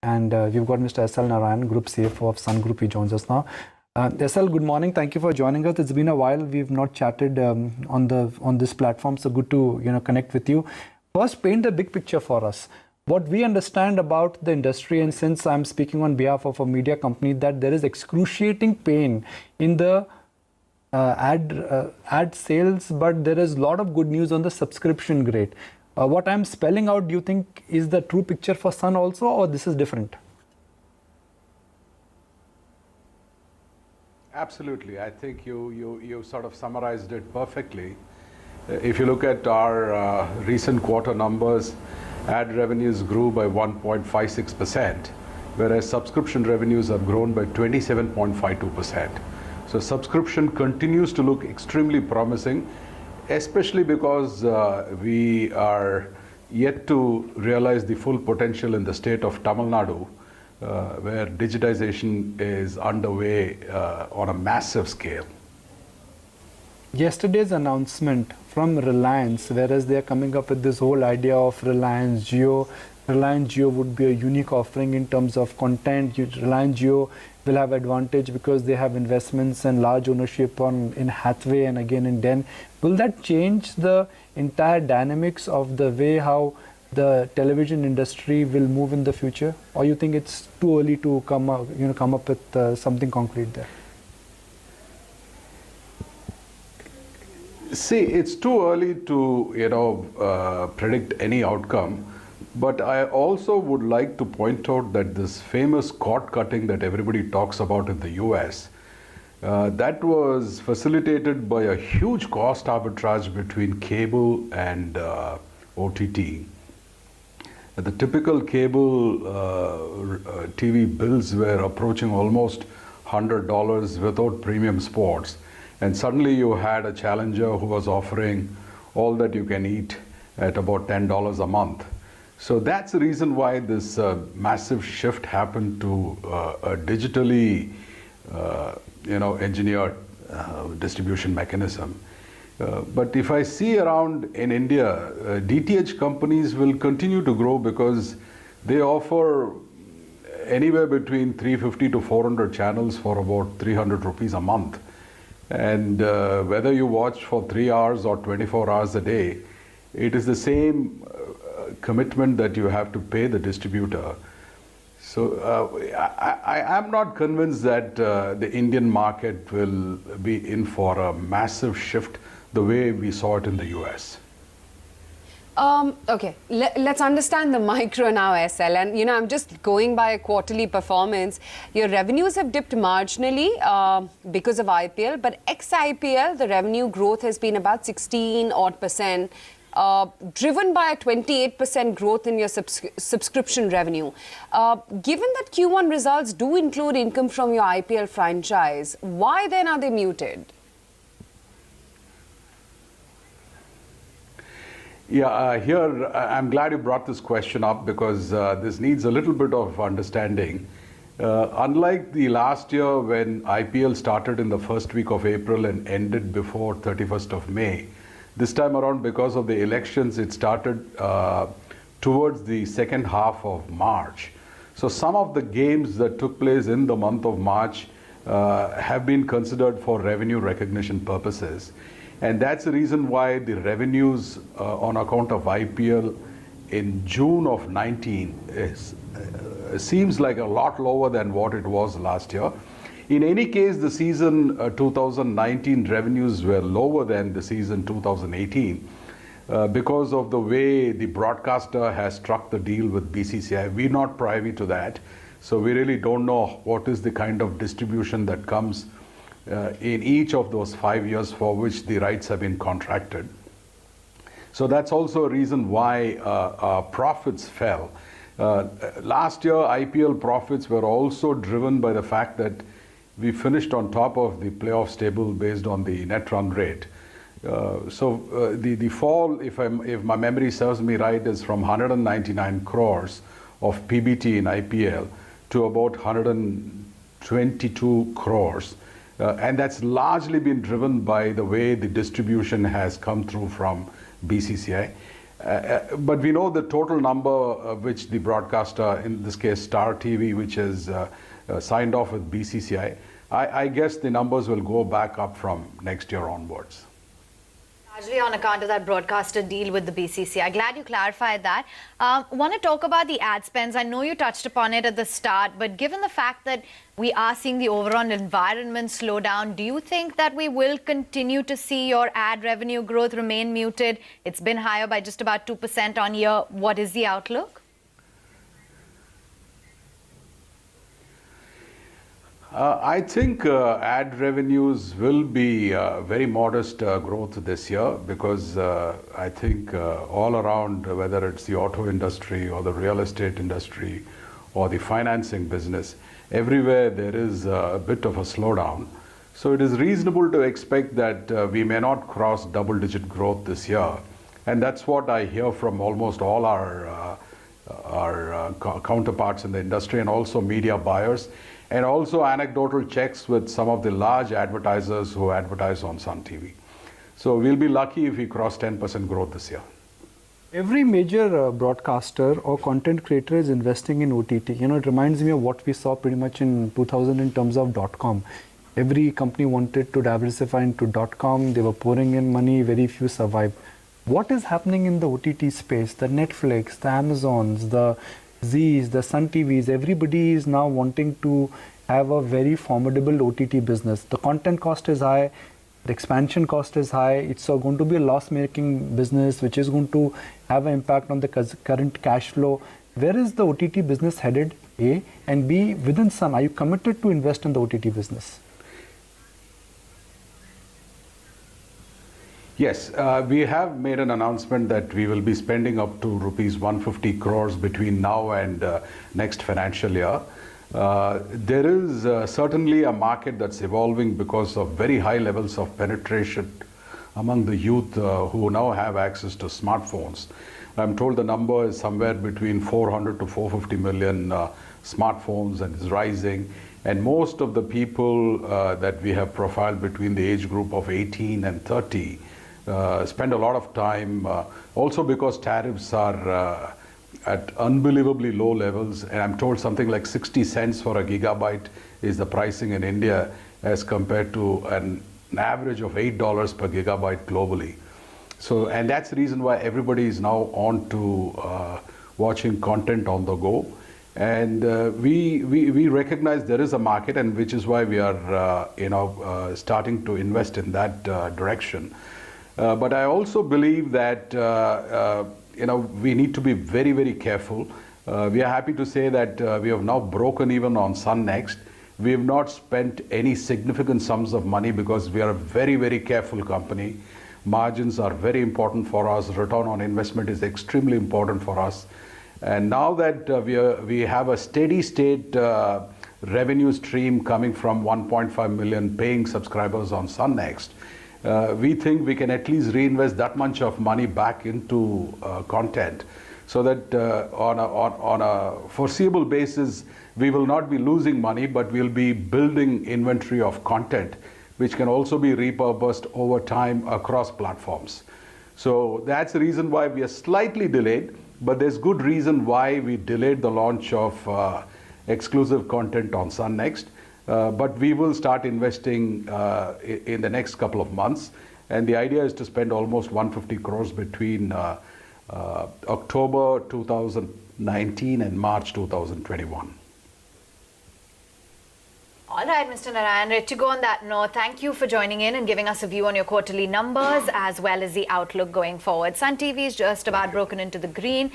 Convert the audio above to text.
And we've got Mr. SL Narayan, Group CFO of Sun Group. He joins us now. SL, good morning. Thank you for joining us. It's been a while. We've not chatted on this platform, so good to connect with you. First, paint the big picture for us. What we understand about the industry, and since I'm speaking on behalf of a media company, that there is excruciating pain in the ad sales, but there is a lot of good news on the subscription rate. What I'm spelling out, do you think is the true picture for Sun also, or this is different? Absolutely. I think you sort of summarized it perfectly. If you look at our recent quarter numbers, ad revenues grew by 1.56%, whereas subscription revenues have grown by 27.52%. So subscription continues to look extremely promising, especially because we are yet to realize the full potential in the state of Tamil Nadu, where digitization is underway on a massive scale. Yesterday's announcement from Reliance, whereas they are coming up with this whole idea of Reliance Jio. Reliance Jio would be a unique offering in terms of content. Reliance Jio will have advantage because they have investments and large ownership in Hathway and again in Den. Will that change the entire dynamics of the way how the television industry will move in the future, or you think it's too early to come up with something concrete there? See, it's too early to predict any outcome. But I also would like to point out that this famous cord cutting that everybody talks about in the US, that was facilitated by a huge cost arbitrage between cable and OTT. The typical cable TV bills were approaching almost $100 without premium sports. And suddenly you had a challenger who was offering all that you can eat at about $10 a month. So that's the reason why this massive shift happened to a digitally, engineered distribution mechanism. But if I see around in India, DTH companies will continue to grow because they offer anywhere between 350 to 400 channels for about 300 rupees a month. And whether you watch for 3 hours or 24 hours a day, it is the same commitment that you have to pay the distributor. So I am not convinced that the Indian market will be in for a massive shift the way we saw it in the US. Okay, let's understand the micro now, SL. And, I'm just going by a quarterly performance. Your revenues have dipped marginally because of IPL, but ex-IPL, the revenue growth has been about 16% driven by a 28% growth in your subscription revenue. Given that Q1 results do include income from your IPL franchise, why then are they muted? Yeah, here I'm glad you brought this question up because this needs a little bit of understanding. Unlike the last year when IPL started in the first week of April and ended before 31st of May, this time around, because of the elections, it started towards the second half of March. So some of the games that took place in the month of March have been considered for revenue recognition purposes. And that's the reason why the revenues on account of IPL in June of 19 seems like a lot lower than what it was last year. In any case, the season 2019 revenues were lower than the season 2018 because of the way the broadcaster has struck the deal with BCCI. We're not privy to that, so we really don't know what is the kind of distribution that comes in each of those 5 years for which the rights have been contracted. So that's also a reason why our profits fell. Last year, IPL profits were also driven by the fact that we finished on top of the playoffs table based on the net run rate. So the fall, if my memory serves me right, is from 199 crores of PBT in IPL to about 122 crores. And that's largely been driven by the way the distribution has come through from BCCI. But we know the total number which the broadcaster, in this case Star TV, which has signed off with BCCI, I guess the numbers will go back up from next year onwards. Largely on account of that broadcaster deal with the BCCI. Glad you clarified that. Want to talk about the ad spends. I know you touched upon it at the start, but given the fact that we are seeing the overall environment slow down, do you think that we will continue to see your ad revenue growth remain muted? It's been higher by just about 2% on year. What is the outlook? I think ad revenues will be very modest growth this year because I think all around, whether it's the auto industry or the real estate industry or the financing business, everywhere there is a bit of a slowdown. So it is reasonable to expect that we may not cross double-digit growth this year. And that's what I hear from almost all our counterparts in the industry and also media buyers, and also anecdotal checks with some of the large advertisers who advertise on Sun TV. So we'll be lucky if we cross 10% growth this year. Every major broadcaster or content creator is investing in OTT. You know, it reminds me of what we saw pretty much in 2000 in terms of .com. Every company wanted to diversify into .com. They were pouring in money, very few survived. What is happening in the OTT space? The Netflix, the Amazons, the Z's, the Sun TVs, everybody is now wanting to have a very formidable OTT business. The content cost is high, the expansion cost is high. It's going to be a loss-making business, which is going to have an impact on the current cash flow. Where is the OTT business headed, A? And B, within Sun, are you committed to invest in the OTT business? Yes, we have made an announcement that we will be spending up to rupees 150 crores between now and next financial year. There is certainly a market that's evolving because of very high levels of penetration among the youth who now have access to smartphones. I'm told the number is somewhere between 400 to 450 million smartphones and is rising. And most of the people that we have profiled between the age group of 18 and 30 spend a lot of time, also because tariffs are at unbelievably low levels, and I'm told something like 60 cents for a gigabyte is the pricing in India as compared to an average of $8 per gigabyte globally. So, and that's the reason why everybody is now on to watching content on the go. And we recognize there is a market, and which is why we are starting to invest in that direction. But I also believe that we need to be very, very careful. We are happy to say that we have now broken even on Sun Next. We have not spent any significant sums of money because we are a very, very careful company. Margins are very important for us. Return on investment is extremely important for us. And now that we have a steady state revenue stream coming from 1.5 million paying subscribers on Sun Next, we think we can at least reinvest that much of money back into content, so that on a foreseeable basis, we will not be losing money, but we'll be building inventory of content, which can also be repurposed over time across platforms. So that's the reason why we are slightly delayed, but there's good reason why we delayed the launch of exclusive content on Sun Next. But we will start investing in the next couple of months. And the idea is to spend almost 150 crores between October 2019 and March 2021. All right, Mr. Narayan, to go on that note, thank you for joining in and giving us a view on your quarterly numbers as well as the outlook going forward. Sun TV is just about broken into the green.